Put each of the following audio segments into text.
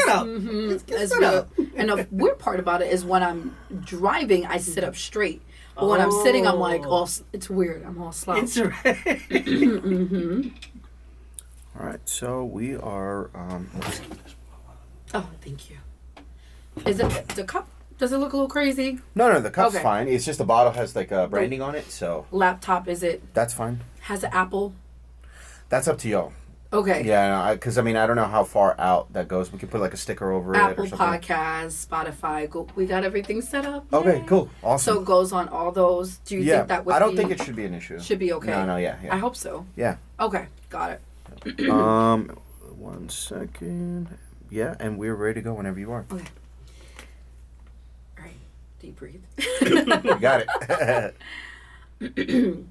up. It's real. And the weird part about it is when I'm driving, I sit up straight. But when I'm sitting, I'm like, it's weird. I'm all slouched. All right, so we are... Oh, thank you. Is it the cup? Does it look a little crazy? No, the cup's fine. It's just the bottle has like branding on it, so... Laptop, is it? That's fine. Has an Apple? That's up to y'all. Okay. Yeah, because I don't know how far out that goes. We could put like a sticker over Apple it or something. Podcasts, Spotify. We got everything set up. Okay, cool. Awesome. So it goes on all those. Do you think that would be... I don't think it should be an issue. Should be okay. No, yeah. I hope so. Yeah. Okay, got it. 1 second. Yeah, and we're ready to go whenever you are. Okay. All right. Deep breathe. You got it.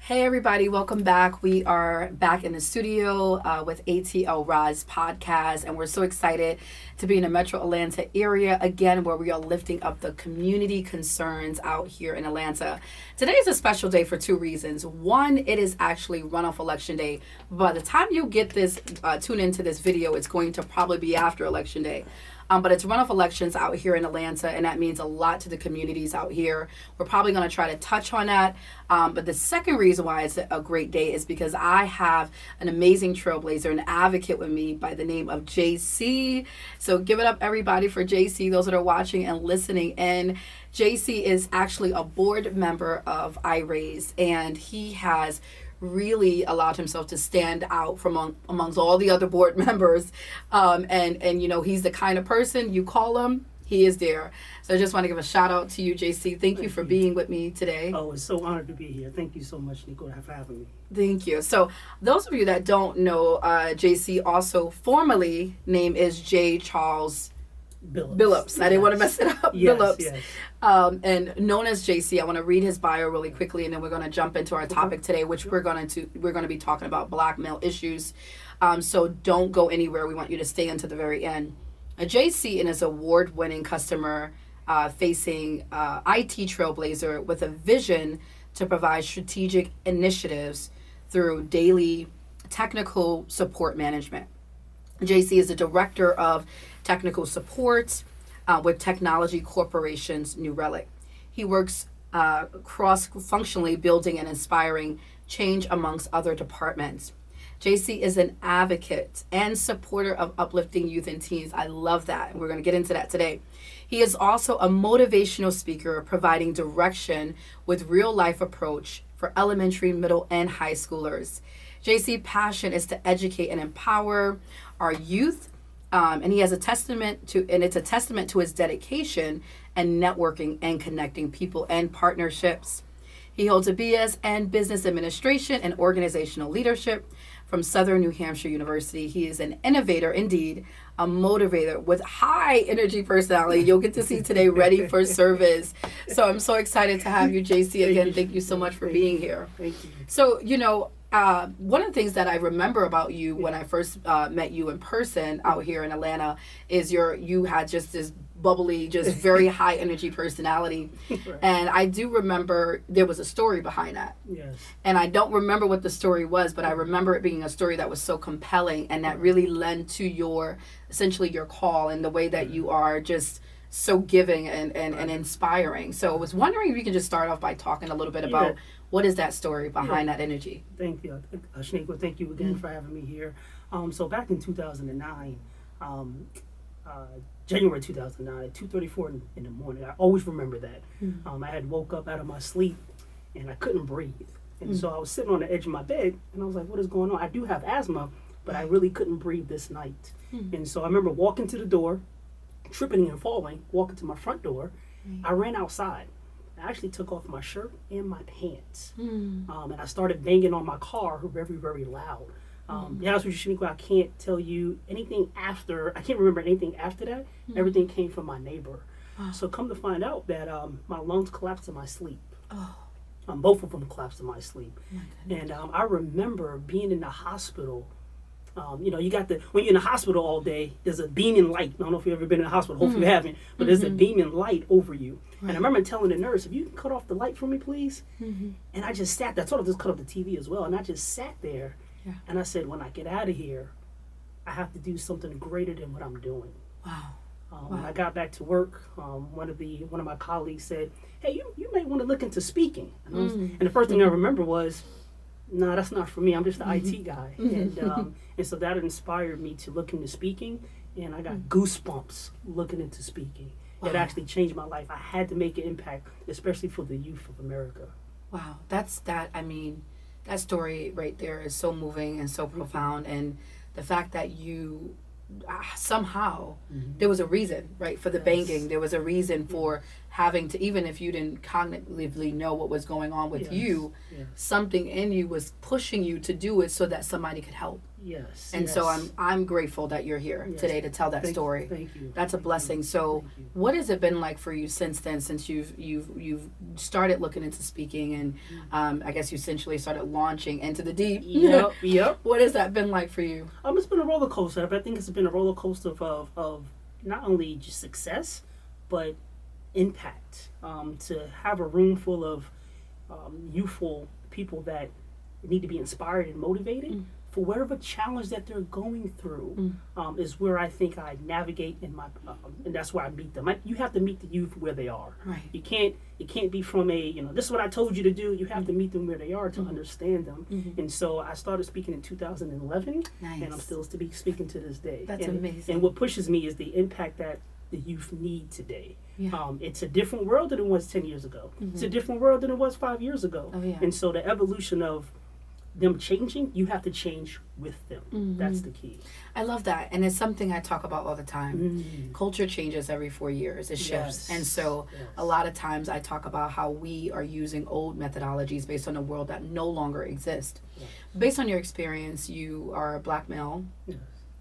Hey everybody, welcome back. We are back in the studio with ATL Rise podcast, and we're so excited to be in the Metro Atlanta area again, where we are lifting up the community concerns out here in Atlanta. Today is a special day for two reasons. One, it is actually runoff election day. By the time you get this, tune into this video, it's going to probably be after election day. But it's runoff elections out here in Atlanta, and that means a lot to the communities out here. We're probably going to try to touch on that. But the second reason why it's a great day is because I have an amazing trailblazer, an advocate with me by the name of JC. So give it up, everybody, for JC, those that are watching and listening. And JC is actually a board member of iRaise, and he has really allowed himself to stand out from amongst all the other board members. And you know, he's the kind of person you call him, he is there. So I just want to give a shout out to you, JC. Thank you for being with me today. Oh, it's so honored to be here. Thank you so much, Shanequa, for having me. Thank you. So those of you that don't know, JC also formally name is Jay Charles Billups. I didn't want to mess it up. Yes, Billups. yes. And known as JC. I want to read his bio really quickly, and then we're going to jump into our topic today, which we're going to be talking about black male issues. So don't go anywhere. We want you to stay until the very end. JC is an award-winning customer facing IT trailblazer with a vision to provide strategic initiatives through daily technical support management. JC is the director of technical support with Technology Corporation's New Relic. He works cross-functionally, building and inspiring change amongst other departments. JC is an advocate and supporter of uplifting youth and teens. I love that, and we're going to get into that today. He is also a motivational speaker, providing direction with real-life approach for elementary, middle, and high schoolers. JC's passion is to educate and empower our youth, and it's a testament to his dedication and networking and connecting people and partnerships. He holds a BS in Business Administration and Organizational Leadership from Southern New Hampshire University. He is an innovator, indeed, a motivator with high energy personality. You'll get to see today, ready for service. So I'm so excited to have you, JC, again. Thank you so much for being here. Thank you. So, you know, one of the things that I remember about you when I first met you in person out here in Atlanta is you had just this bubbly, just very high energy personality. Right. And I do remember there was a story behind that. Yes. And I don't remember what the story was, but I remember it being a story that was so compelling and that really led to essentially your call and the way that you are just so giving and inspiring. So I was wondering if you could just start off by talking a little bit about what is that story behind that energy. Thank you. Shanequa, thank you again for having me here. So back in 2009, January 2009 at 2:34 in the morning, I always remember that. I had woke up out of my sleep and I couldn't breathe. And so I was sitting on the edge of my bed and I was like, what is going on? I do have asthma, but I really couldn't breathe this night. And so I remember walking to the door, tripping and falling, walking to my front door. I ran outside. I actually took off my shirt and my pants. And I started banging on my car very, very loud. To be honest with you, Shanequa, I can't tell you anything after, I can't remember anything after that. Everything came from my neighbor. So come to find out that my lungs collapsed in my sleep. Both of them collapsed in my sleep. And I remember being in the hospital. You know, when you're in the hospital all day, there's a beaming light. I don't know if you've ever been in the hospital. Hopefully you haven't. But there's a beaming light over you. And I remember telling the nurse, if you can cut off the light for me, please. And I just sat there. I told her to just cut off the TV as well. And I just sat there. And I said, when I get out of here, I have to do something greater than what I'm doing. Wow. When I got back to work, one of my colleagues said, "Hey, you may want to look into speaking." And the first thing I remember was, "No, that's not for me. I'm just an IT guy." And so that inspired me to look into speaking, and I got goosebumps looking into speaking. It actually changed my life. I had to make an impact, especially for the youth of America. Wow, I mean, that story right there is so moving and so profound, and the fact that you somehow there was a reason, right, for the banging. There was a reason for having to, even if you didn't cognitively know what was going on with you, something in you was pushing you to do it so that somebody could help. Yes. And so I'm grateful that you're here today to tell that story. Thank you. That's a blessing. So what has it been like for you since then, since you've started looking into speaking, and I guess you essentially started launching into the deep? Yep. What has that been like for you? It's been a roller coaster. I think it's been a roller coaster of not only just success, but impact. To have a room full of youthful people that need to be inspired and motivated for whatever challenge that they're going through, is where I think I navigate in my, and that's where I meet them. You have to meet the youth where they are. Right. You can't be from this is what I told you to do. You have to meet them where they are to understand them. And so I started speaking in 2011, and I'm still speaking to this day. That's amazing. And what pushes me is the impact that the youth need today. Yeah. It's a different world than it was 10 years ago. It's a different world than it was 5 years ago. Oh, yeah. And so the evolution of them changing, you have to change with them. That's the key. I love that, and it's something I talk about all the time. Culture changes every 4 years. It shifts. And so a lot of times I talk about how we are using old methodologies based on a world that no longer exists. Based on your experience, you are a Black male,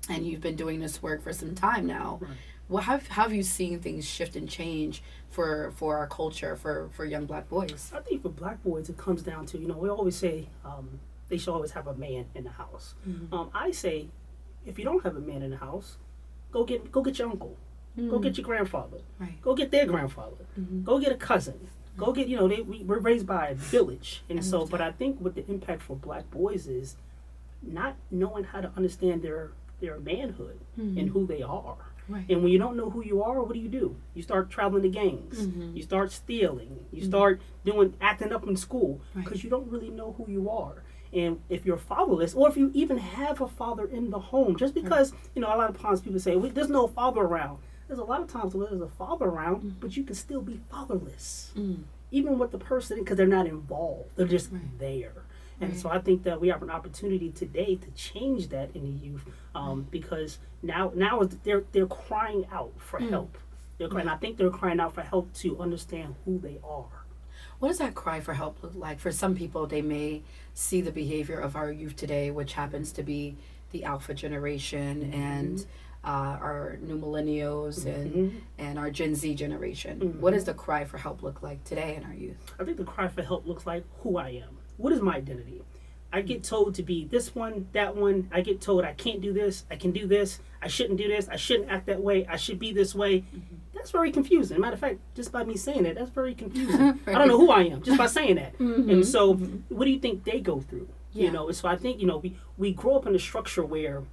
and you've been doing this work for some time now. Well, how have you seen things shift and change for our culture, for young Black boys? I think for Black boys, it comes down to, we always say they should always have a man in the house. I say, if you don't have a man in the house, go get your uncle, go get your grandfather, go get their grandfather, go get a cousin, go get, we're raised by a village. And so, but I think what the impact for Black boys is not knowing how to understand their manhood and who they are. Right. And when you don't know who you are, what do? You start traveling to gangs. You start stealing. You start acting up in school because you don't really know who you are. And if you're fatherless, or if you even have a father in the home, just because, a lot of times people say, there's no father around. There's a lot of times where there's a father around, but you can still be fatherless. Even with the person, because they're not involved. They're just there. And so I think that we have an opportunity today to change that in the youth, because now they're crying out for help. And I think they're crying out for help to understand who they are. What does that cry for help look like? For some people, they may see the behavior of our youth today, which happens to be the alpha generation and our new millennials and our Gen Z generation. What does the cry for help look like today in our youth? I think the cry for help looks like who I am. What is my identity? I get told to be this one, that one. I get told I can't do this, I can do this, I shouldn't do this, I shouldn't act that way, I should be this way. That's very confusing. Matter of fact, just by me saying it, that's very confusing. I don't know who I am just by saying that. And so what do you think they go through? So I think, we grow up in a structure where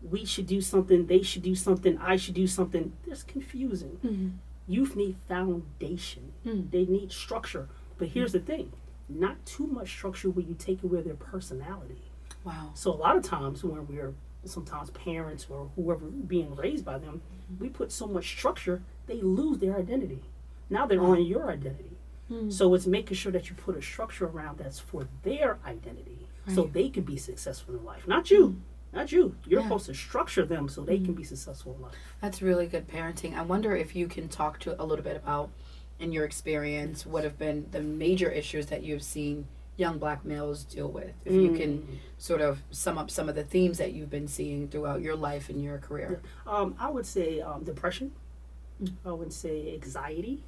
we should do something, they should do something, I should do something. That's confusing. Youth need foundation. They need structure. But here's the thing. Not too much structure where you take away their personality. Wow. So a lot of times when we're sometimes parents or whoever being raised by them, we put so much structure, they lose their identity. Now they're on your identity. So it's making sure that you put a structure around that's for their identity so they can be successful in life. Not you. Not you. You're supposed to structure them so they can be successful in life. That's really good parenting. I wonder if you can talk to a little bit about, in your experience, what have been the major issues that you've seen young Black males deal with? If you can sort of sum up some of the themes that you've been seeing throughout your life and your career. I would say depression. I would say anxiety.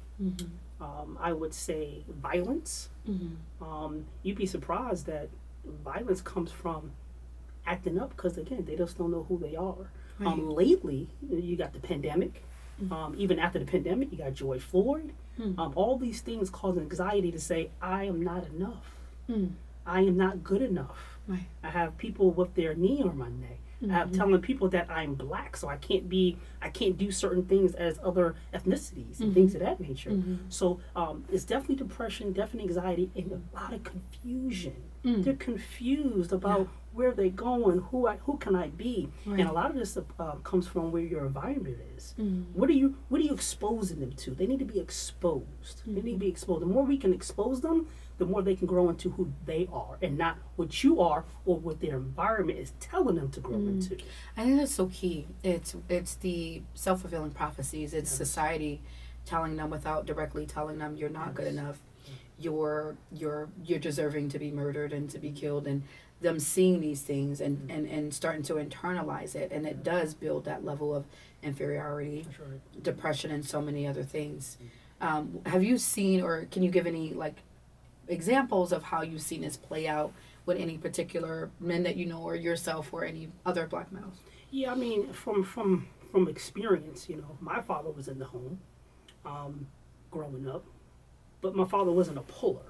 I would say violence. You'd be surprised that violence comes from acting up because, again, they just don't know who they are. Lately, you got the pandemic. Even after the pandemic, you got George Floyd. All these things cause anxiety to say, I am not enough. I am not good enough. I have people with their knee on my neck. telling people that I'm black, so I can't do certain things as other ethnicities and things of that nature. So it's definitely depression, definitely anxiety, and a lot of confusion. They're confused about where they're going, who can I be, and a lot of this comes from where your environment is. What are you exposing them to? They need to be exposed. They need to be exposed. The more we can expose them, the more they can grow into who they are, and not what you are or what their environment is telling them to grow into. I think that's so key. It's the self-fulfilling prophecies. It's society telling them without directly telling them you're not good enough. You're deserving to be murdered and to be killed, and them seeing these things and starting to internalize it, and it does build that level of inferiority, depression, and so many other things. Have you seen, or can you give any examples of how you've seen this play out with any particular men that you know, or yourself, or any other black males? Yeah, I mean, from experience, my father was in the home growing up, but my father wasn't a puller.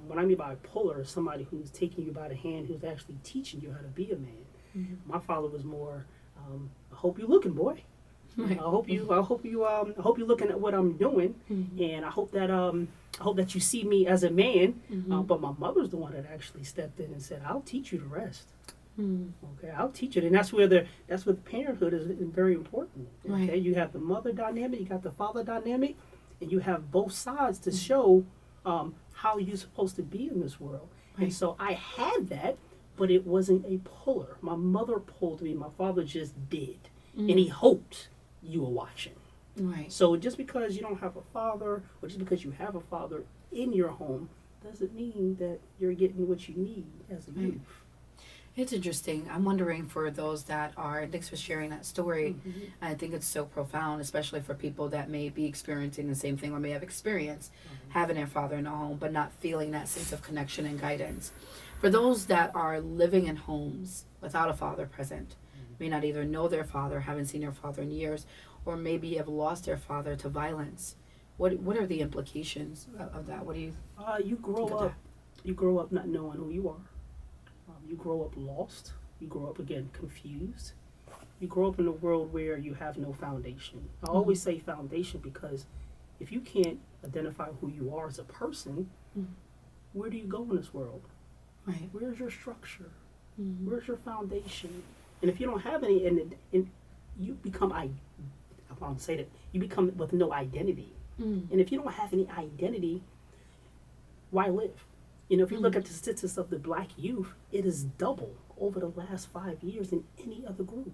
What I mean by a puller is somebody who's taking you by the hand, who's actually teaching you how to be a man. My father was more, I hope you're looking, boy. I hope you're looking at what I'm doing, and I hope that you see me as a man. But my mother's the one that actually stepped in and said, "I'll teach you the rest." Okay, I'll teach it, and that's where the parenthood is very important. Okay, you have the mother dynamic, you got the father dynamic, and you have both sides to show how you're supposed to be in this world. And so I had that, but it wasn't a puller. My mother pulled me. My father just did, and he hoped you were watching. So just because you don't have a father, or just because you have a father in your home, doesn't mean that you're getting what you need as a youth. It's interesting. I'm wondering for those that are, thanks for sharing that story. I think it's so profound, especially for people that may be experiencing the same thing, or may have experienced having their father in a home, but not feeling that sense of connection and guidance. For those that are living in homes without a father present, may not either know their father, haven't seen their father in years, or maybe have lost their father to violence. What are the implications of that? What do you you grow up not knowing who you are. You grow up lost. You grow up, again, confused. You grow up in a world where you have no foundation. I always say foundation because if you can't identify who you are as a person, where do you go in this world? Where's your structure? Where's your foundation? And if you don't have any, and you become, I want to say that, you become with no identity. And if you don't have any identity, why live? If you look at the statistics of the black youth, it is double over the last 5 years than any other group.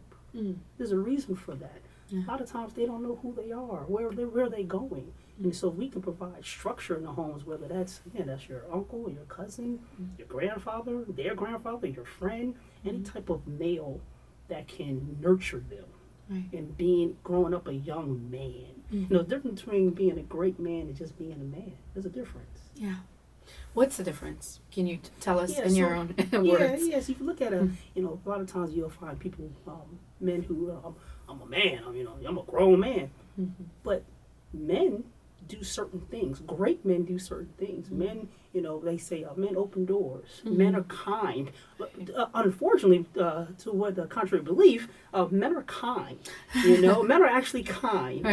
There's a reason for that. A lot of times they don't know who they are, where are they going. And so we can provide structure in the homes, whether that's your uncle, your cousin, your grandfather, their grandfather, your friend, any type of male that can nurture them and growing up a young man. The difference between being a great man and just being a man. There's a difference. Yeah. What's the difference? Can you tell us in your own words? Yes. If you look at a lot of times you'll find people, men who, I'm a man, I'm a grown man. But men do certain things. Great men do certain things. Men, they say men open doors. Men are kind. Unfortunately, to what the contrary belief, men are kind. Men are actually kind.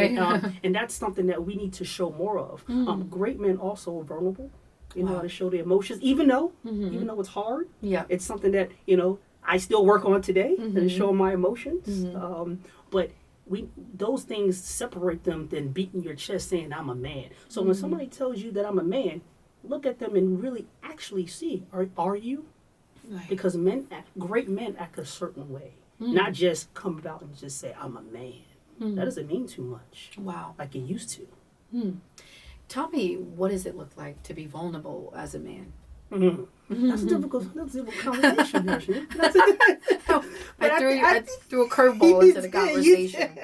And that's something that we need to show more of. Great men also are vulnerable. How to show their emotions, even though it's hard. It's something that I still work on today and show my emotions. But those things separate them than beating your chest saying I'm a man. So when somebody tells you that I'm a man, look at them and really actually see, are you? Because great men act a certain way, not just come about and just say I'm a man. That doesn't mean too much. Wow, like it used to. Tell me, what does it look like to be vulnerable as a man? That's a difficult conversation, actually. I threw a curveball into the conversation.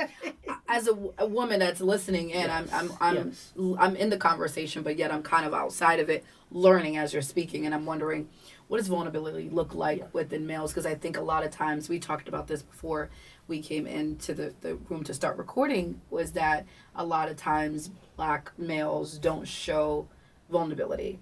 As a woman that's listening in, I'm in the conversation, but yet I'm kind of outside of it, learning as you're speaking, and I'm wondering, what does vulnerability look like within males? Because I think a lot of times, we talked about this before we came into the room to start recording, was that a lot of times black males don't show vulnerability.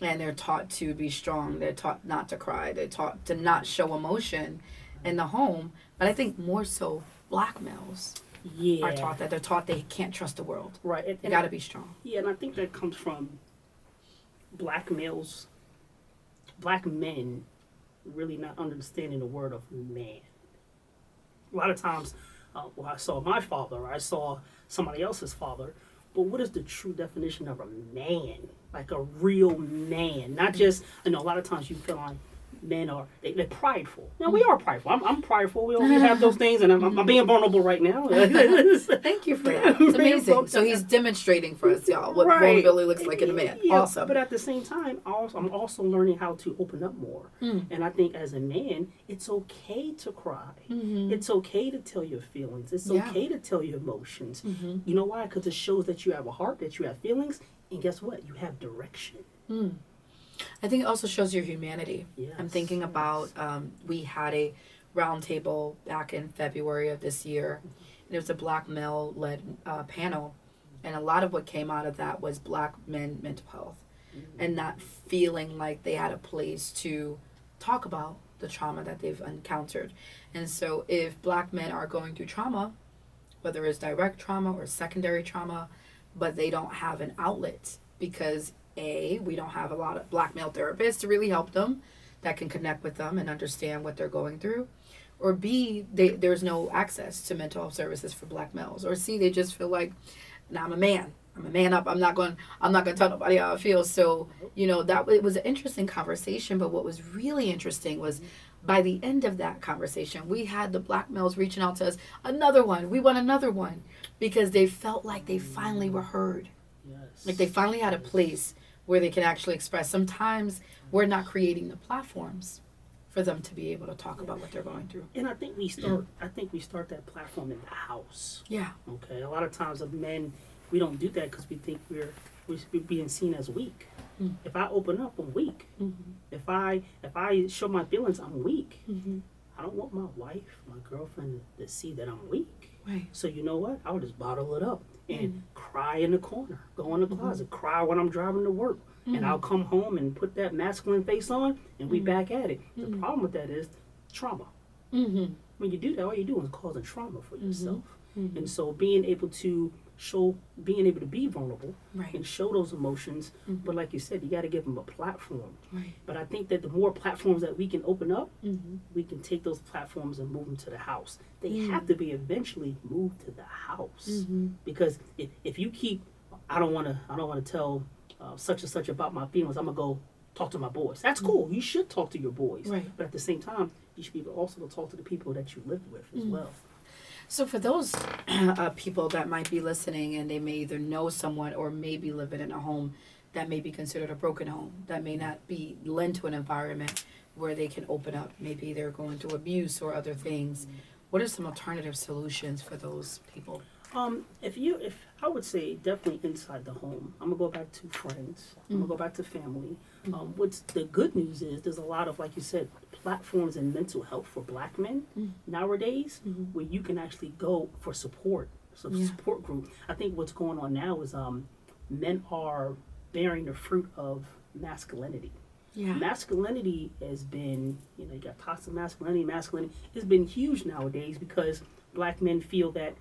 And they're taught to be strong. They're taught not to cry. They're taught to not show emotion. in the home. But I think more so black males Yeah. are taught that. They're taught they can't trust the world. Right. They And got to be strong. Yeah, and I think that comes from black males, black men really not understanding the word of man. A lot of times, I saw my father, or I saw somebody else's father, but what is the true definition of a man? Like a real man, not just, a lot of times you feel like men are, they're prideful. Now, we are prideful. I'm prideful. We have those things, and I'm being vulnerable right now. Thank you for that. It's amazing. So he's demonstrating for us, y'all, what Right. vulnerability looks like in a man. Yeah, Awesome. But at the same time, I'm also learning how to open up more. And I think as a man, it's okay to cry. It's okay to tell your feelings. It's Yeah. okay to tell your emotions. You know why? Because it shows that you have a heart, that you have feelings, and guess what? You have direction. I think it also shows your humanity. Yes. I'm thinking about, we had a roundtable back in February of this year, and it was a black male-led panel, and a lot of what came out of that was black men mental health, and not feeling like they had a place to talk about the trauma that they've encountered. And so if black men are going through trauma, whether it's direct trauma or secondary trauma, but they don't have an outlet because we don't have a lot of black male therapists to really help them that can connect with them and understand what they're going through. Or B, there's no access to mental health services for black males. Or C, they just feel like, nah, I'm a man. I'm a man up. I'm not going to tell nobody how I feel. So, it was an interesting conversation. But what was really interesting was by the end of that conversation, we had the black males reaching out to us, another one. We want another one, because they felt like they finally were heard. Yes. Like they finally had a place where they can actually express. Sometimes we're not creating the platforms for them to be able to talk about what they're going through. And I think we start that platform in the house. Yeah. Okay. A lot of times, of men, we don't do that because we think we're being seen as weak. If I open up, I'm weak. If I show my feelings, I'm weak. I don't want my wife, my girlfriend to see that I'm weak. Right. So you know what? I'll just bottle it up and cry in the corner, go in the closet, cry when I'm driving to work. And I'll come home and put that masculine face on, and we back at it. The problem with that is trauma. When you do that, all you're doing is causing trauma for yourself. And so being able to be vulnerable, Right. and show those emotions, but like you said, you got to give them a platform. Right. But I think that the more platforms that we can open up, we can take those platforms and move them to the house. They have to be eventually moved to the house, because if you keep, I don't want to tell such and such about my feelings, I'm gonna go talk to my boys. That's cool. You should talk to your boys, Right. But at the same time, you should be able also to talk to the people that you live with as well. So for those people that might be listening and they may either know someone or may be living in a home that may be considered a broken home, that may not be lent to an environment where they can open up, maybe they're going through abuse or other things, what are some alternative solutions for those people? If I would say definitely inside the home. I'm gonna go back to friends. I'm gonna go back to family. What's the good news is there's a lot of, like you said, platforms in mental health for black men nowadays where you can actually go for support, support group. I think what's going on now is men are bearing the fruit of masculinity. Yeah. Masculinity has been, you got toxic masculinity. It's been huge nowadays because black men feel that,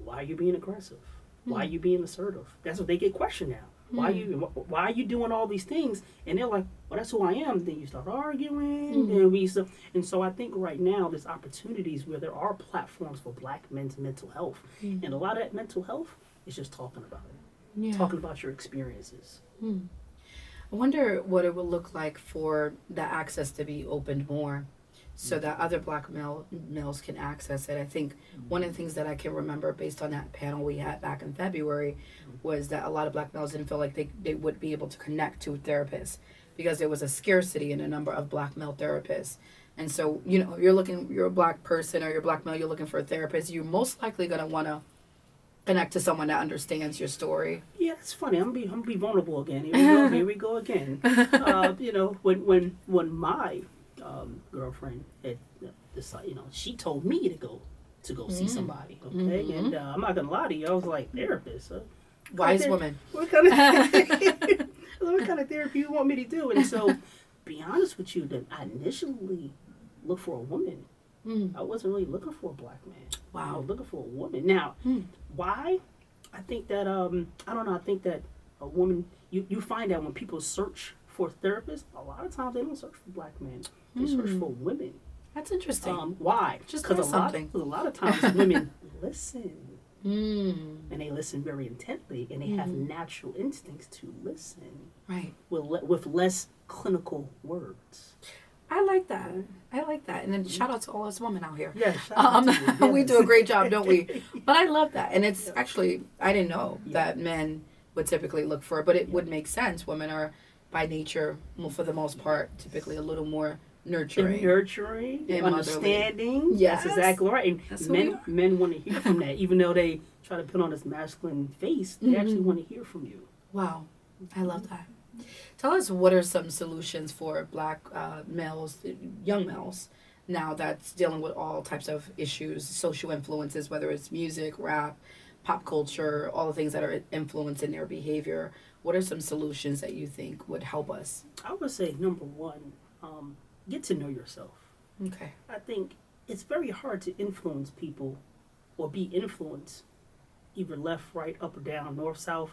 why are you being aggressive? Why are you being assertive? That's what they get questioned now. Why are you doing all these things? And they're like, well, that's who I am. Then you start arguing. And so I think right now there's opportunities where there are platforms for black men's mental health. And a lot of that mental health is just talking about it. Talking about your experiences. I wonder what it will look like for the access to be opened more so that other black males can access it. I think one of the things that I can remember based on that panel we had back in February was that a lot of black males didn't feel like they would be able to connect to therapists because there was a scarcity in a number of black male therapists. And so, you're a black person or you're a black male, you're looking for a therapist, you're most likely going to want to connect to someone that understands your story. Yeah, it's funny. I'm gonna be vulnerable again. Here we go again. When my girlfriend had decided, she told me to go see somebody. Okay, and I'm not gonna lie to you. I was like, therapist. Wise woman. What kind of what kind of therapy you want me to do? And so, be honest with you, then I initially looked for a woman I wasn't really looking for a black man. Wow. I was looking for a woman. Now, why? I think that I don't know. I think that a woman, you find that when people search for a therapist, a lot of times they don't search for black men. They search for women. That's interesting. Why? Just Because something. a lot of times women listen. Mm. And they listen very intently, and they have natural instincts to listen Right. with less clinical words. I like that. And then shout out to all us women out here. Yeah, shout out to you. We Yes. do a great job, don't we? But I love that. And it's actually, I didn't know that men would typically look for it, but it would make sense. Women are, by nature, well, for the most part, typically a little more nurturing. Nurturing, And understanding. Yes. That's exactly right. And That's who we are. men want to hear from that, even though they try to put on this masculine face. They actually want to hear from you. Wow. I love that. Tell us, what are some solutions for black males, young males, now that's dealing with all types of issues, social influences, whether it's music, rap, pop culture, all the things that are influencing their behavior. What are some solutions that you think would help us? I would say, number one, get to know yourself. Okay. I think it's very hard to influence people or be influenced, either left, right, up or down, north, south,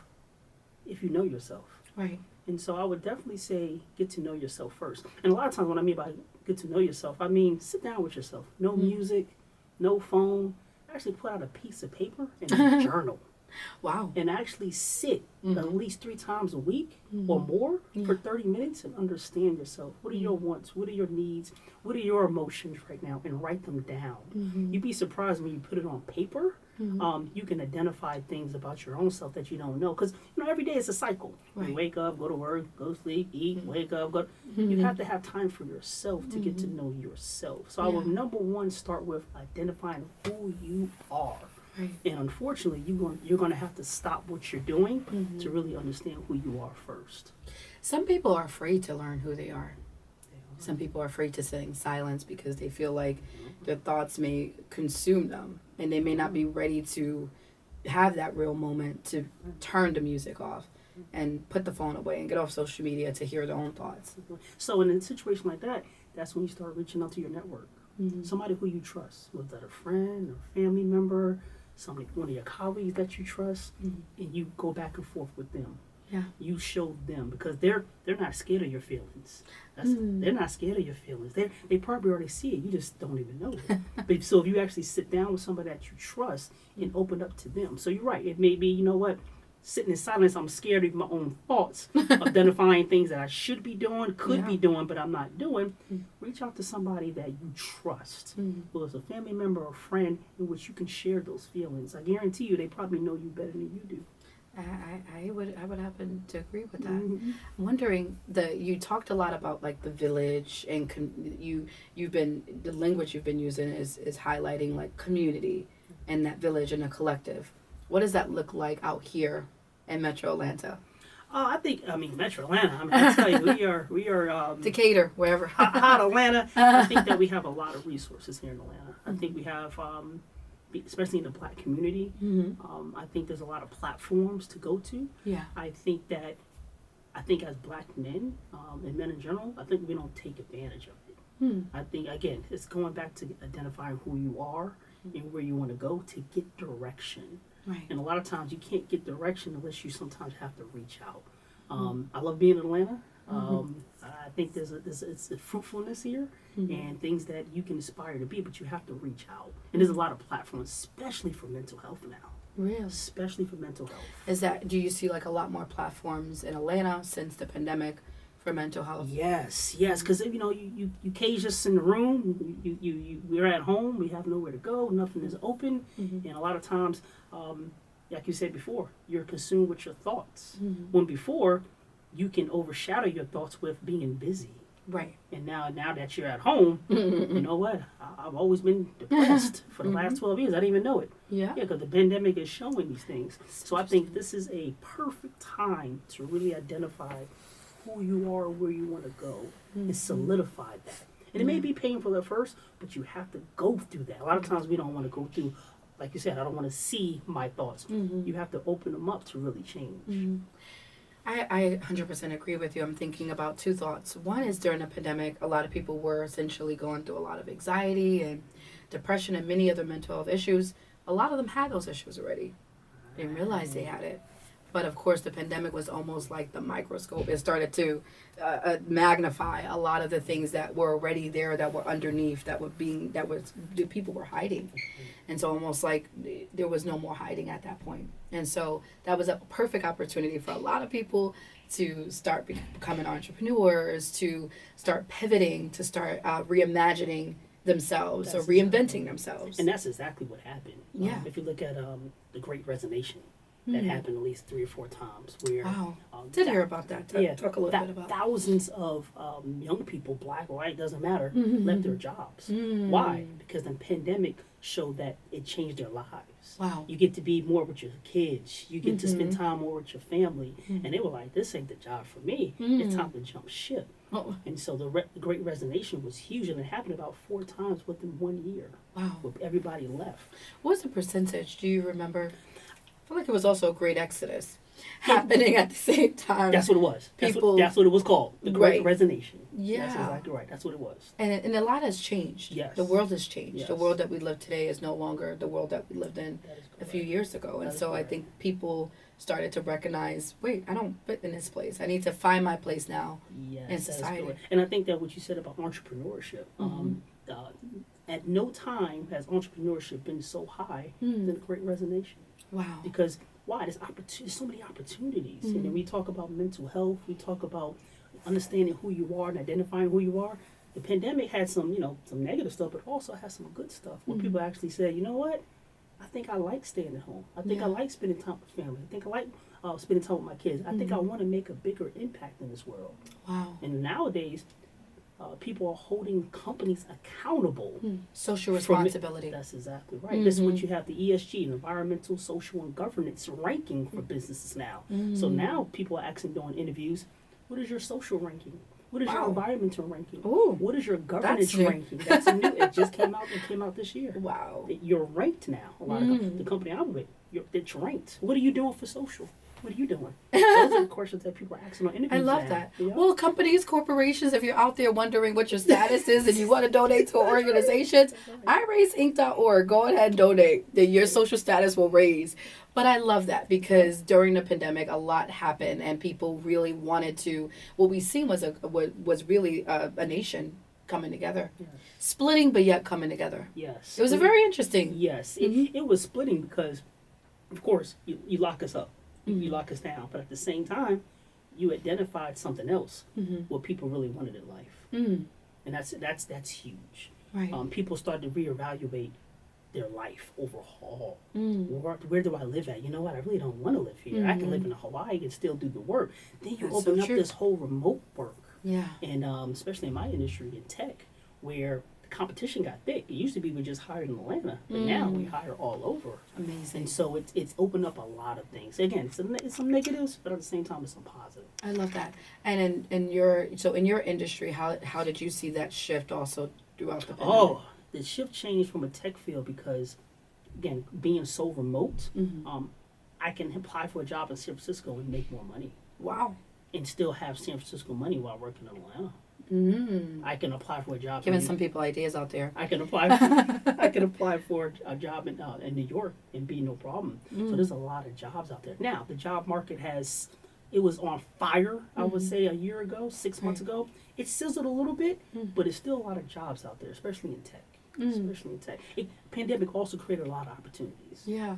if you know yourself. Right. And so I would definitely say get to know yourself first. And a lot of times when I mean by get to know yourself, I mean sit down with yourself. No music, no phone. Actually put out a piece of paper and a journal. Wow. And actually sit at least 3 times a week or more for 30 minutes and understand yourself. What are your wants? What are your needs? What are your emotions right now? And write them down. You'd be surprised when you put it on paper. You can identify things about your own self that you don't know. Because, every day is a cycle. Right. You wake up, go to work, go to sleep, eat, wake up, go. You have to have time for yourself to get to know yourself. So I would, number one, start with identifying who you are. Right. And unfortunately, you're going to have to stop what you're doing to really understand who you are first. Some people are afraid to learn who they are. Some people are afraid to sit in silence because they feel like their thoughts may consume them and they may not be ready to have that real moment to turn the music off and put the phone away and get off social media to hear their own thoughts. So in a situation like that, that's when you start reaching out to your network. Somebody who you trust, whether that's a friend or family member, one of your colleagues that you trust, and you go back and forth with them. Yeah. You show them, because they're not scared of your feelings. They're not scared of your feelings. They probably already see it. You just don't even know it. But so if you actually sit down with somebody that you trust and open up to them. So you're right. It may be, sitting in silence, I'm scared of my own thoughts, identifying things that I should be doing, could be doing, but I'm not doing. Reach out to somebody that you trust, whether it's a family member or a friend, in which you can share those feelings. I guarantee you, they probably know you better than you do. I would happen to agree with that. I'm wondering you talked a lot about like the village and the language you've been using is highlighting like community and that village and a collective. What does that look like out here in Metro Atlanta? Metro Atlanta. I tell you, we are Decatur, wherever. hot Atlanta. I think that we have a lot of resources here in Atlanta. I think we have, especially in the black community, I think there's a lot of platforms to go to. Yeah. I think as black men, and men in general, I think we don't take advantage of it. I think, again, it's going back to identifying who you are and where you want to go to get direction. Right. And a lot of times you can't get direction unless you sometimes have to reach out. I love being in Atlanta. I think there's a fruitfulness here and things that you can aspire to be, but you have to reach out. And there's a lot of platforms, especially for mental health now. Really? Especially for mental health. Do you see like a lot more platforms in Atlanta since the pandemic for mental health? Yes, because you cage us in the room. We're at home. We have nowhere to go. Nothing is open, and a lot of times, like you said before, you're consumed with your thoughts. When before, you can overshadow your thoughts with being busy. Right. And now that you're at home, you know what? I've always been depressed for the last 12 years. I didn't even know it. Yeah. Yeah, because the pandemic is showing these things. So I think this is a perfect time to really identify who you are, where you want to go, and solidify that. And it may be painful at first, but you have to go through that. A lot of times we don't want to go through, like you said, I don't want to see my thoughts. You have to open them up to really change. I 100% agree with you. I'm thinking about 2 thoughts. One is during the pandemic, a lot of people were essentially going through a lot of anxiety and depression and many other mental health issues, a lot of them had those issues already. They didn't realize they had it. But of course, the pandemic was almost like the microscope. It started to magnify a lot of the things that were already there, that were underneath, the people were hiding. And so almost like there was no more hiding at that point. And so that was a perfect opportunity for a lot of people to start becoming entrepreneurs, to start pivoting, to start reimagining themselves That's or reinventing themselves. And that's exactly what happened. Yeah. If you look at the Great Resignation, that happened at least 3 or 4 times. Where Wow. Did hear about that. Talk a little bit about thousands of young people, black, white, doesn't matter, Mm-hmm. left their jobs. Why? Because the pandemic showed that it changed their lives. Wow. You get to be more with your kids. You get to spend Mm-hmm. time more with your family. And they were like, this ain't the job for me. It's time to jump ship. Oh, And so the Great Resignation was huge, and it happened about 4 times within 1 year. wow. Where everybody left. What was the percentage? Do you remember? I feel like it was also a great exodus happening at the same time. That's what it was. People- That's what it was called. The Great Right. Resignation. Yeah. That's exactly right. That's what it was. And a lot has changed. Yes. The world has changed. Yes. The world that we live today is no longer the world that we lived in That is a few years ago. And That is so I correct. think people started to recognize, wait, I don't fit in this place. I need to find my place now. Yes, in that is society. correct. And I think that what you said about entrepreneurship, at no time has entrepreneurship been so high than the Great Resignation. Wow. Because why? There's so many opportunities. And then we talk about mental health. We talk about understanding who you are and identifying who you are. The pandemic had some negative stuff, but also has some good stuff where people actually said, you know what? I think I like staying at home. I think I like spending time with family. I think I like spending time with my kids. I think I want to make a bigger impact in this world. Wow. And nowadays, people are holding companies accountable. Social for ma- responsibility. That's exactly right. This is what you have the ESG, environmental, social, and governance ranking for businesses now. So now people are asking during interviews, what is your social ranking? What is your Wow. environmental ranking? Ooh, What is your governance new. ranking? That's new. It just came out. It came out this year. Wow. You're ranked now. A lot of the company I'm with, it's ranked. What are you doing for social? What are you doing? Those are the questions that people are asking on interviews. I love now. that. Yeah. Well, companies, corporations, if you're out there wondering what your status is and you want to donate to organizations, iRaiseInc.org, go ahead and donate. Your social status will raise. But I love that because during the pandemic, a lot happened and people really wanted to. What we seen was really a nation coming together, Yes. splitting but yet coming together. Yes. It was a very interesting. Yes. It was splitting because, of course, you lock us up. You lock us down. But at the same time, you identified something else, what people really wanted in life. Mm, And that's huge. right. People started to reevaluate their life overhaul. Mm. Where do I live at? You know what? I really don't want to live here. I can live in Hawaii and still do the work. Then you That's open so up true. this whole remote work. Yeah. And especially in my industry in tech, where the competition got thick. It used to be we just hired in Atlanta, but now we hire all over. Amazing. And so it's opened up a lot of things. Again, it's some negatives, but at the same time, it's some positive. I love that. And in your industry, how did you see that shift also throughout the pandemic? Oh, the shift changed from a tech field because, again, being so remote, I can apply for a job in San Francisco and make more money Wow. and still have San Francisco money while working in Atlanta. I can apply for a job. Giving some people ideas out there. I can apply. I can apply for a job in New York and be no problem. So there's a lot of jobs out there. Now the job market it was on fire. I would say a year ago, 6 months ago. It sizzled a little bit, but there's still a lot of jobs out there, especially in tech. Especially in tech. Pandemic also created a lot of opportunities. Yeah.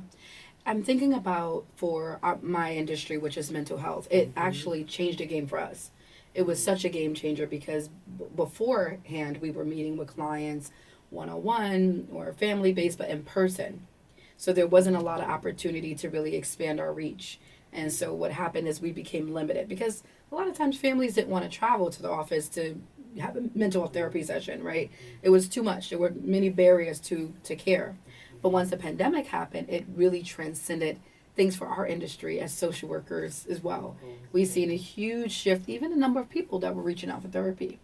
I'm thinking about for my industry, which is mental health. It actually changed the game for us. It was such a game changer because beforehand we were meeting with clients one-on-one or family-based, but in person. So there wasn't a lot of opportunity to really expand our reach. And so what happened is we became limited because a lot of times families didn't want to travel to the office to have a mental health therapy session, right? It was too much. There were many barriers to care. But once the pandemic happened, it really transcended things for our industry as social workers as well. We've seen a huge shift, even the number of people that were reaching out for therapy.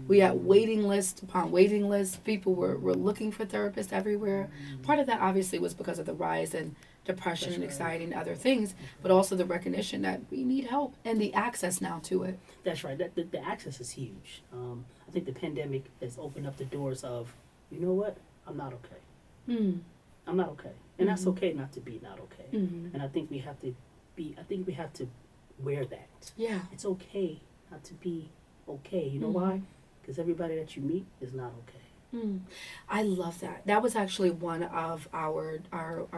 We had waiting list upon waiting list. People were looking for therapists everywhere. Part of that obviously was because of the rise in depression and anxiety and other things, but also the recognition that we need help and the access now to it. That's right. The access is huge. I think the pandemic has opened up the doors of, you know what? I'm not okay. Mm. I'm not okay. And that's okay not to be not okay. Mm-hmm. And I think we have to wear that. Yeah. It's okay not to be okay. You know Mm-hmm. why? Because everybody that you meet is not okay. Mm. I love that. That was actually one of our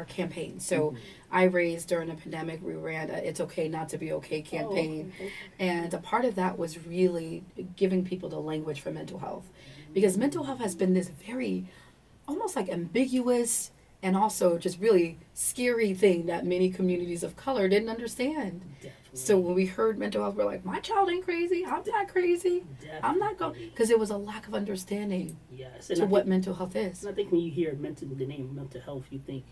campaigns. So I raised during the pandemic, we ran a It's Okay Not to Be Okay campaign. Oh, okay. And a part of that was really giving people the language for mental health. Because mental health has been this very almost like ambiguous and also just really scary thing that many communities of color didn't understand. Definitely. So when we heard mental health, we're like, my child ain't crazy. I'm not crazy. I'm not going, Definitely. because there was a lack of understanding Yes. to what mental health is. And I think when you hear the name mental health, you think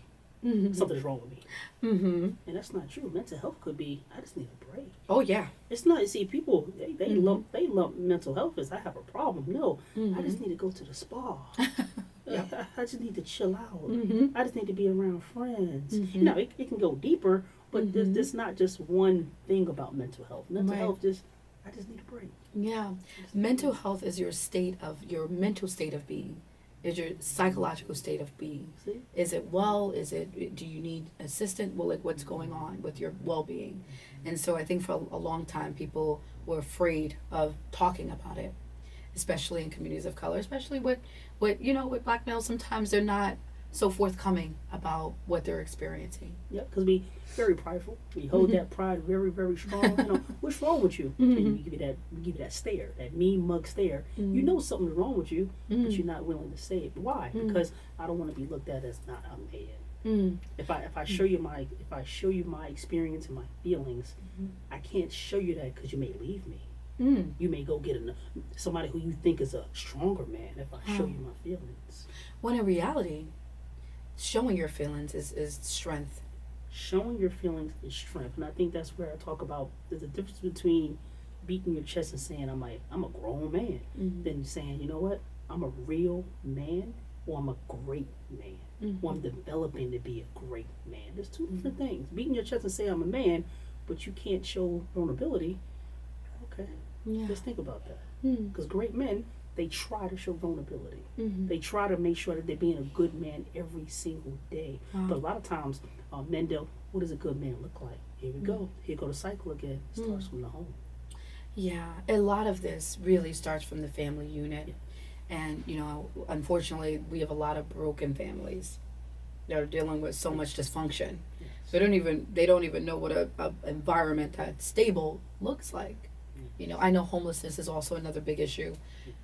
Mm-hmm. something's wrong with me. Mm-hmm. And that's not true. Mental health could be, I just need a break. Oh yeah. It's not. See, people they Mhm. lump mental health as I have a problem. No, Mm-hmm. I just need to go to the spa. Yep. I just need to chill out. Mm-hmm. I just need to be around friends. Mhm. You know, it can go deeper, but Mhm. there's not just one thing about mental health. Mental Right. health I just need a break. Yeah. Mental health is your mental state of being, is your psychological state of being. See? Is it well? Do you need assistance? Well, like what's going on with your well-being? And so I think for a long time people were afraid of talking about it, especially in communities of color, especially with black males. Sometimes they're not so forthcoming about what they're experiencing. Yeah, because we very prideful. We hold Mhm. that pride very, very strong. You know, what's wrong with you? Mhm. And we give you that stare, that mean mug stare. You know something's wrong with you, but Mhm. you're not willing to say it. Why? Mhm. Because I don't want to be looked at as not a man. Mm. If I show you my experience and my feelings, Mhm. I can't show you that because you may leave me. Mm. You may go get somebody who you think is a stronger man if I show Oh. you my feelings. When in reality, showing your feelings is strength. Showing your feelings is strength, and I think that's where I talk about there's a difference between beating your chest and saying I'm a grown man, Mhm. than saying, you know what, I'm a real man or I'm a great man. Mhm. Or I'm developing to be a great man. There's two different things. Beating your chest and say I'm a man, but you can't show vulnerability. Okay, Yeah. let's think about that. Mm. Because great men, they try to show vulnerability. Mhm. They try to make sure that they're being a good man every single day. Wow. But a lot of times, men don't. What does a good man look like? Here we go. Here go the cycle again. It starts from the home. Yeah, a lot of this really starts from the family unit. Yeah. And, unfortunately, we have a lot of broken families that are dealing with so much dysfunction. Yes. They don't even know what a environment that's stable looks like. I know homelessness is also another big issue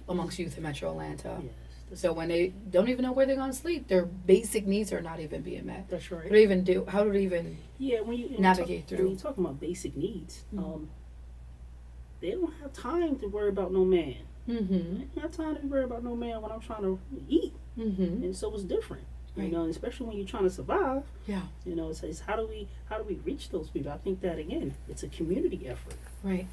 amongst youth in Metro Atlanta. Yes. So when they don't even know where they're going to sleep, their basic needs are not even being met. That's right. What do they even do? How do they even Yeah, when you navigate when through? you're talking about basic needs, Mhm. they don't have time to worry about no man. Mm-hmm. I don't have time to worry about no man when I'm trying to eat, Mm-hmm. and so it's different. Right. Especially when you're trying to survive. Yeah. It's how do we reach those people? I think that again, it's a community effort. Right.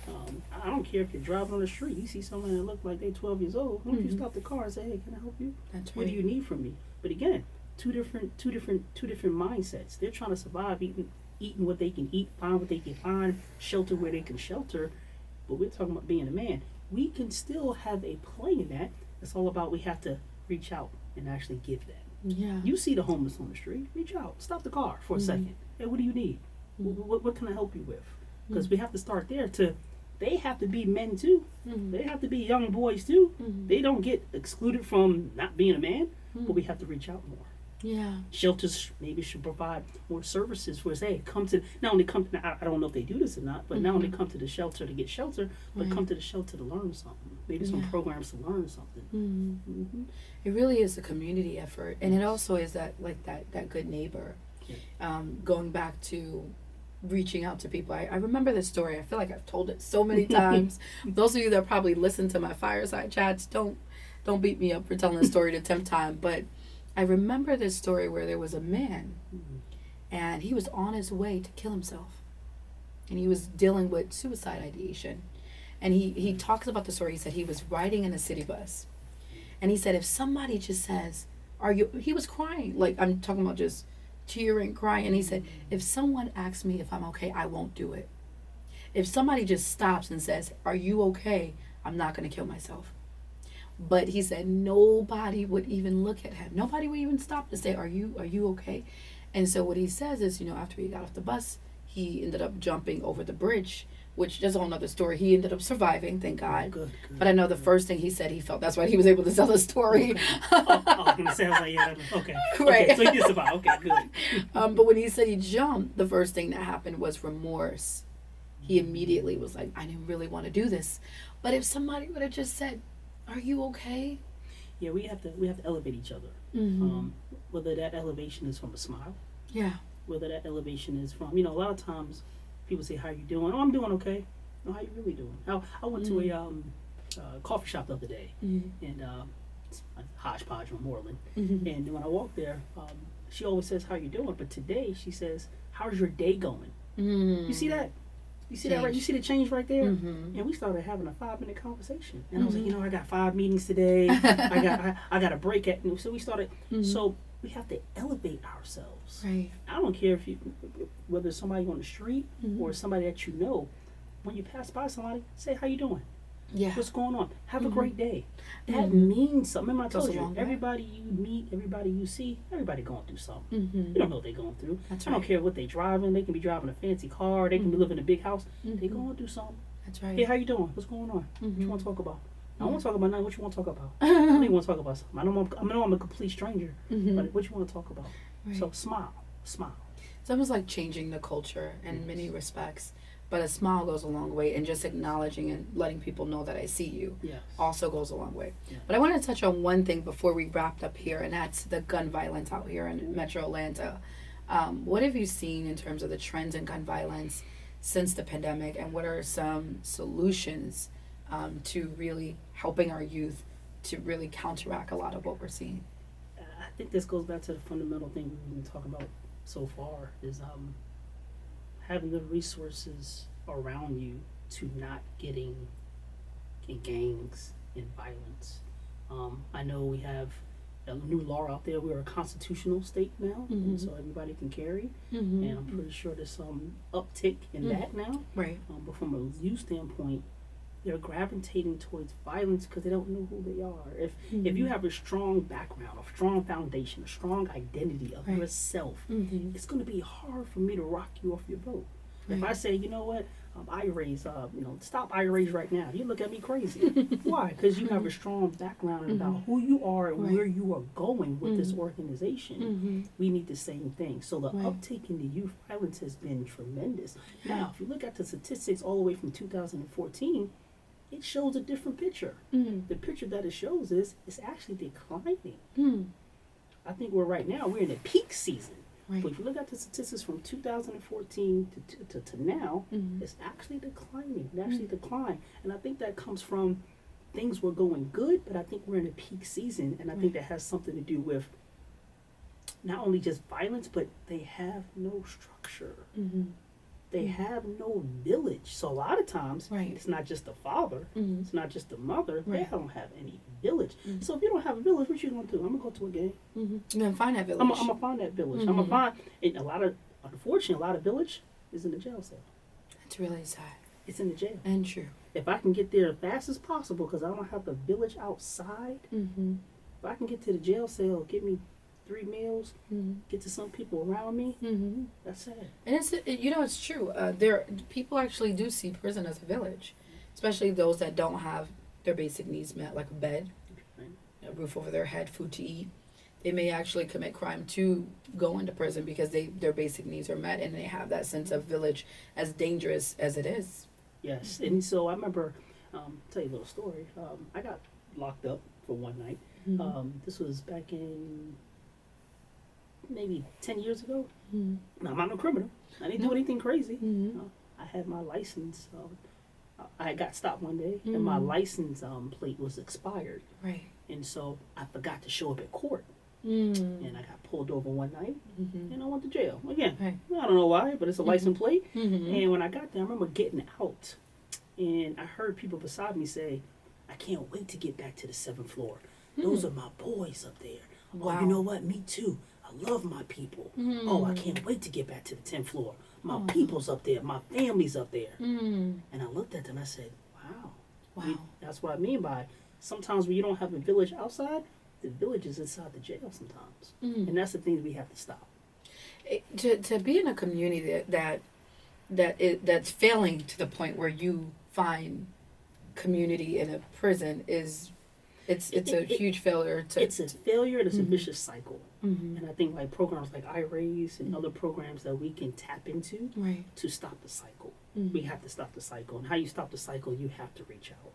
I don't care if you're driving on the street, you see someone that look like they're 12 years old. Why don't you Mhm. stop the car and say, "Hey, can I help you? That's What right. do you need from me?" But again, two different mindsets. They're trying to survive, eating what they can eat, find what they can find, shelter where they can shelter. But we're talking about being a man. We can still have a play in that. It's all about we have to reach out and actually give that. Yeah. You see the homeless on the street, reach out, stop the car for a Mhm. second. Hey, what do you need? Mhm. What can I help you with? Because Mhm. we have to start there. They have to be men too. Mhm. They have to be young boys too. Mhm. They don't get excluded from not being a man, Mhm. but we have to reach out more. Yeah. Shelters maybe should provide more services for us. Hey, not only come. Now, I don't know if they do this or not, but not only Mhm. come to the shelter to get shelter, but Right. come to the shelter to learn something. Maybe some Yeah. programs to learn something. Mm-hmm. Mm-hmm. It really is a community effort, and it also is that good neighbor. Yeah. Going back to reaching out to people, I remember this story. I feel like I've told it so many times. Those of you that probably listen to my fireside chats, don't beat me up for telling the story to 10th time. But I remember this story where there was a man, Mhm. and he was on his way to kill himself, and he was dealing with suicide ideation. And he talks about the story. He said he was riding in a city bus. And he said, if somebody just says, he was crying. Like, I'm talking about just tearing, crying. And he said, if someone asks me if I'm okay, I won't do it. If somebody just stops and says, are you okay? I'm not going to kill myself. But he said nobody would even look at him. Nobody would even stop to say, are you okay? And so what he says is, after he got off the bus, he ended up jumping over the bridge, which is a whole nother story. He ended up surviving, thank God. Good. But I know the first thing he said he felt. That's why he was able to tell the story. Okay. I was going to say, I was like, yeah, okay. Right. Okay, so he did survive. Okay, good. But when he said he jumped, the first thing that happened was remorse. He immediately was like, I didn't really want to do this. But if somebody would have just said, are you okay? Yeah, we have to elevate each other. Whether that elevation is from a smile. Yeah. Whether that elevation is from, a lot of times people say, how you doing? Oh, I'm doing okay. No, how you really doing? I went to a coffee shop the other day, and it's a hodgepodge from Moreland. And when I walked there, she always says, how you doing? But today she says, how's your day going? You see that? You see that right? You see the change right there? And we started having a 5-minute conversation. And I was like, I got 5 meetings today. I got a break at, so we started. So we have to elevate ourselves. Right. I don't care whether it's somebody on the street or somebody that you know. When you pass by somebody, say, how you doing? Yeah. What's going on? Have a great day. That means something. Remember I told Goes a you, long way. everybody you meet, everybody you see, everybody going through something. You don't know what they're going through. That's I don't right. care what they driving. They can be driving a fancy car. They can be living in a big house. They going through something. That's right. Hey, how you doing? What's going on? What you want to talk about? I don't want to talk about nothing. What you want to talk about? I don't even want to talk about something. I know I'm a complete stranger. But what you want to talk about? Right. So smile. It's almost like changing the culture in many respects. But a smile goes a long way, and just acknowledging and letting people know that I see you Yes. also goes a long way. Yeah. But I want to touch on one thing before we wrapped up here, and that's the gun violence out here in Metro Atlanta. What have you seen in terms of the trends in gun violence since the pandemic, and what are some solutions to really helping our youth to really counteract a lot of what we're seeing? I think this goes back to the fundamental thing we've been talking about so far is having the resources around you to not getting in gangs and violence. I know we have a new law out there. We're a constitutional state now, and so everybody can carry. And I'm pretty sure there's some uptick in that now. Right. But from a youth standpoint, they're gravitating towards violence because they don't know who they are. If you have a strong background, a strong foundation, a strong identity of yourself, it's going to be hard for me to rock you off your boat. If I say, you know what, IRAs, stop IRAs right now, you look at me crazy. Why? Because you have a strong background about who you are and where you are going with this organization. We need the same thing. So the uptake in the youth violence has been tremendous. Now, if you look at the statistics all the way from 2014, it shows a different picture. The picture that it shows is it's actually declining. I think we're in the peak season. Right. But if you look at the statistics from 2014 to now, it's actually declining. It actually declined. And I think that comes from things were going good, but I think we're in a peak season. And I think that has something to do with not only just violence, but they have no structure. They have no village. So a lot of times, it's not just the father, it's not just the mother, they don't have any village. So if you don't have a village, what you going to do? I'm going to go to a gang. You're going to find that village. I'm going to find that village. I'm going to find, and unfortunately, a lot of village is in the jail cell. That's really sad. It's in the jail. And true. If I can get there as fast as possible, because I don't have the village outside, if I can get to the jail cell, get me 3 meals, get to some people around me, that's sad. And it's true. People actually do see prison as a village, especially those that don't have their basic needs met, like a bed, a roof over their head, food to eat. They may actually commit crime to go into prison because their basic needs are met, and they have that sense of village, as dangerous as it is. Yes, and so I remember, tell you a little story. I got locked up for one night. This was back in maybe 10 years ago. Now, I'm not no criminal. I didn't do anything crazy. I had my license. I got stopped one day, and my license plate was expired. Right. And so I forgot to show up at court. And I got pulled over one night, and I went to jail. Again, I don't know why, but it's a license plate. And when I got there, I remember getting out, and I heard people beside me say, I can't wait to get back to the 7th floor. Those are my boys up there. Wow. Oh, you know what? Me too. I love my people. Oh, I can't wait to get back to the 10th floor. My people's up there. My family's up there. And I looked at them and I said, wow. Wow. That's what I mean by sometimes when you don't have a village outside, the village is inside the jail sometimes. And that's the thing we have to stop. To be in a community that's failing to the point where you find community in a prison is it's a huge failure. It's a failure. It's a vicious cycle. And I think like programs like iRaise and other programs that we can tap into to stop the cycle. We have to stop the cycle. And how you stop the cycle, you have to reach out.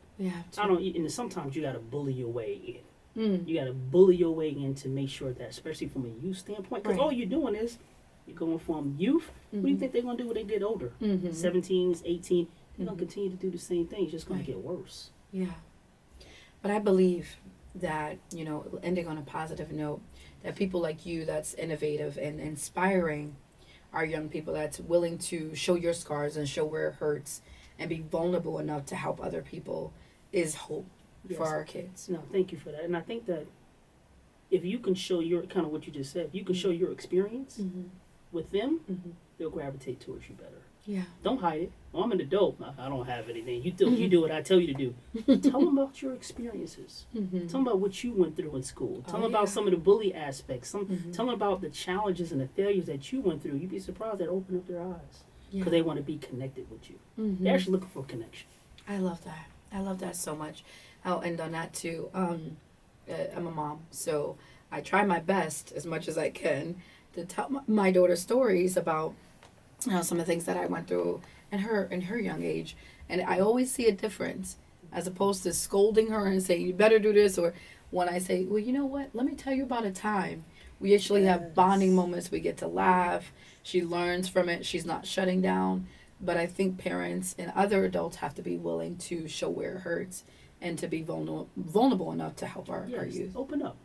And sometimes you got to bully your way in. You got to bully your way in to make sure that, especially from a youth standpoint, because all you're doing is you're going from youth. What do you think they're going to do when they get older? 17s, 18. They're going to continue to do the same thing. It's just going to get worse. Yeah. But I believe that, ending on a positive note, that people like you that's innovative and inspiring our young people that's willing to show your scars and show where it hurts and be vulnerable enough to help other people is hope for our kids. No, thank you for that. And I think that if you can show your, kind of what you just said, if you can show your experience with them, they'll gravitate towards you better. Yeah. Don't hide it. Oh, I'm an adult. I don't have anything. You do what I tell you to do. Tell them about your experiences. Tell them about what you went through in school. Tell them about some of the bully aspects. Tell them about the challenges and the failures that you went through. You'd be surprised they'd open up their eyes because they want to be connected with you. They're actually looking for a connection. I love that. I love that so much. I'll end on that too. I'm a mom, so I try my best as much as I can to tell my daughter stories about some of the things that I went through in her young age, and I always see a difference as opposed to scolding her and saying you better do this, or when I say, well, you know what? Let me tell you about a time we actually have bonding moments. We get to laugh. She learns from it. She's not shutting down. But I think parents and other adults have to be willing to show where it hurts and to be vulnerable enough to help our youth. Open up.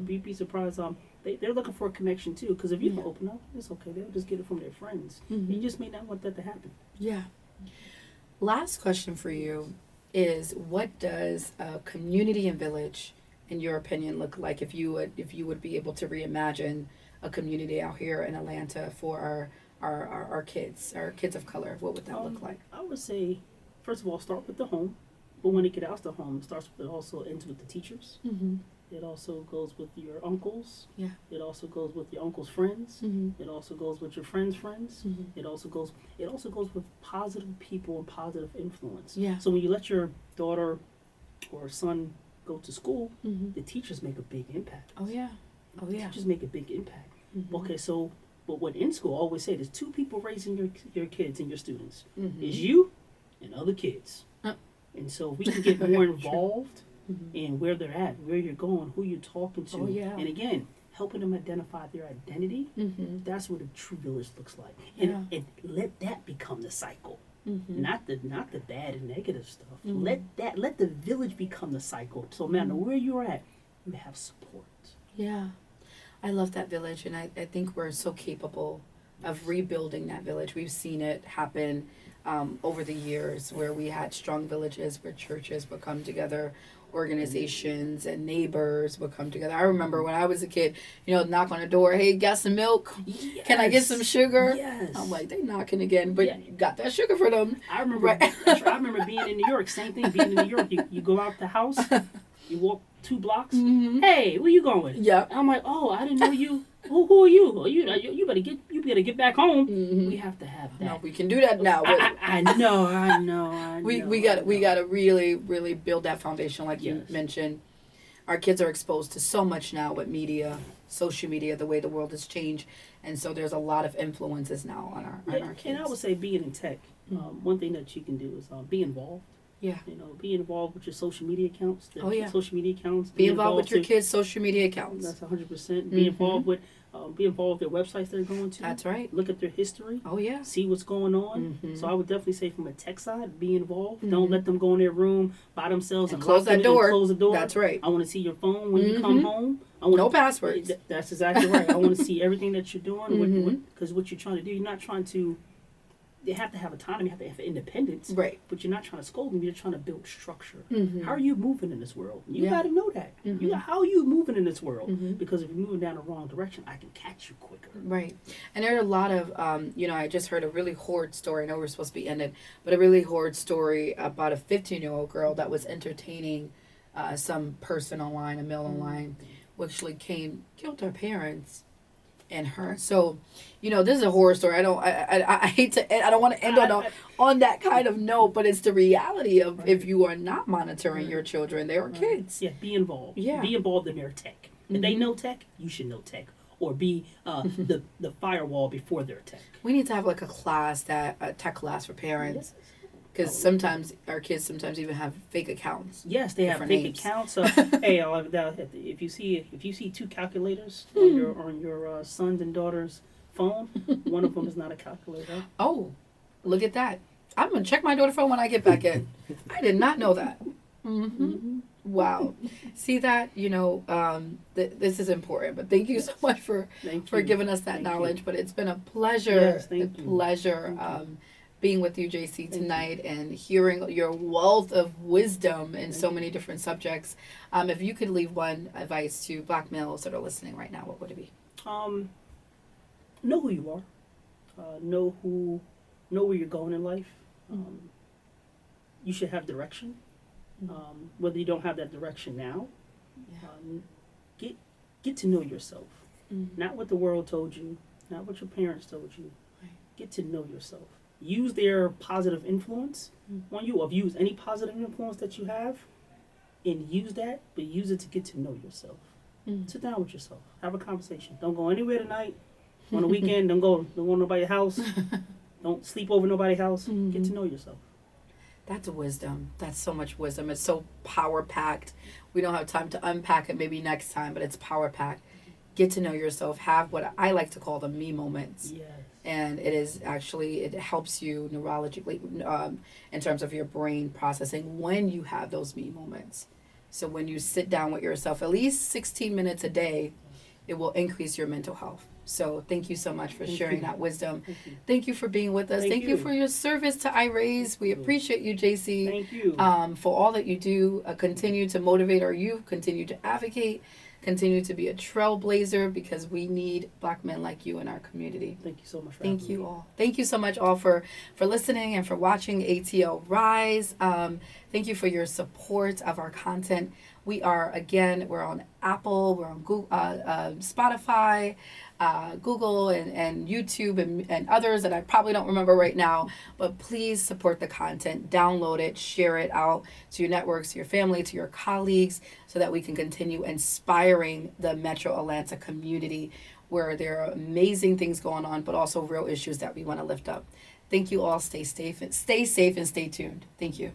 You'd be surprised. They're looking for a connection too, because if you don't open up, it's okay. They'll just get it from their friends. You just may not want that to happen. Yeah. Last question for you is, what does a community and village, in your opinion, look like if you would be able to reimagine a community out here in Atlanta for our kids of color? What would that look like? I would say, first of all, start with the home. But when it gets out the home, it also ends with the teachers. It also goes with your uncles. Yeah. It also goes with your uncle's friends. It also goes with your friends' friends. It also goes with positive people and positive influence. Yeah. So when you let your daughter or son go to school, the teachers make a big impact. Oh yeah. Teachers make a big impact. Okay, so but what in school I always say, there's two people raising your kids and your students. It's you and other kids. And so we can get more involved in where they're at, where you're going, who you're talking to. And again, helping them identify their identity. That's what a true village looks like. And let that become the cycle. Not the bad and negative stuff. Let the village become the cycle. So no matter where you're at, you have support. Yeah. I love that village, and I think we're so capable of rebuilding that village. We've seen it happen over the years where we had strong villages where churches would come together, organizations and neighbors would come together. I remember when I was a kid, knock on the door, hey, got some milk? Yes. Can I get some sugar? Yes. I'm like, they knocking again, but you got that sugar for them. I remember being in New York, same thing, being in New York. You go out the house, you walk 2 blocks, hey, where you going? Yeah. I'm like, oh, I didn't know you. Who are you? Oh, you better get back home. We have to have that. No, we can do that now. I know. We got to really, really build that foundation, like you mentioned. Our kids are exposed to so much now with media, social media, the way the world has changed, and so there's a lot of influences now on our kids. And I would say, being in tech, one thing that you can do is be involved. Yeah. Be involved with your social media accounts. Social media accounts. Be involved with your kids' social media accounts. That's 100%. Be involved with their websites they're going to. That's right. Look at their history. Oh yeah. See what's going on. So I would definitely say, from a tech side, be involved. Don't let them go in their room by themselves and close that door. Close the door. That's right. I want to see your phone when you come home. No passwords. That's exactly right. I want to see everything that you're doing. Because what you're trying to do, you're not trying to. They have to have autonomy, have to have independence. Right. But you're not trying to scold them. You're trying to build structure. How are you moving in this world? You got to know that. How are you moving in this world? Because if you're moving down the wrong direction, I can catch you quicker. Right. And there are a lot of, I just heard a really horrid story. I know we're supposed to be ended, but a really horrid story about a 15-year-old girl that was entertaining some person online, a male online, who actually killed her parents and her. So, this is a horror story. I hate to, I don't want to end on that kind of note, but it's the reality of if you are not monitoring your children, they are kids. Yeah, be involved. Yeah. Be involved in their tech. If they know tech, you should know tech. Or be the firewall before their tech. We need to have like a tech class for parents. Because sometimes our kids even have fake accounts. Yes, they have fake names. accounts. Hey, if you see two calculators on your sons and daughters' phone, one of them is not a calculator. Oh, look at that! I'm gonna check my daughter's phone when I get back in. I did not know that. Wow, see that? This is important. But thank you so much for giving us that knowledge. But it's been a pleasure. Yes, being with you, JC, tonight and hearing your wealth of wisdom in so many different subjects. If you could leave one advice to Black males that are listening right now, what would it be? Know who you are. Know where you're going in life. You should have direction. Whether you don't have that direction now, get to know yourself. Not what the world told you, not what your parents told you. Right. Get to know yourself. Use their positive influence on you, or use any positive influence that you have, and use that, but use it to get to know yourself. Sit down with yourself. Have a conversation. Don't go anywhere tonight. On the weekend, don't go to nobody's house. Don't sleep over nobody's house. Get to know yourself. That's wisdom. That's so much wisdom. It's so power-packed. We don't have time to unpack it maybe next time, but it's power-packed. Get to know yourself. Have what I like to call the me moments. Yes. And it helps you neurologically in terms of your brain processing when you have those me moments. So when you sit down with yourself at least 16 minutes a day, it will increase your mental health. So thank you so much for sharing that wisdom. Thank you for being with us. Thank you for your service to iRaise. We appreciate you, JC. Thank you. For all that you do. Continue to motivate our youth. Continue to advocate. Continue to be a trailblazer, because we need Black men like you in our community. Thank you so much for Thank you all. Thank you so much all for listening and for watching ATL Rise. Thank you for your support of our content. We're on Apple, we're on Google, Spotify, Google and YouTube and others that I probably don't remember right now. But please support the content, download it, share it out to your networks, to your family, to your colleagues, so that we can continue inspiring the Metro Atlanta community, where there are amazing things going on, but also real issues that we want to lift up. Thank you all. Stay safe and stay tuned. Thank you.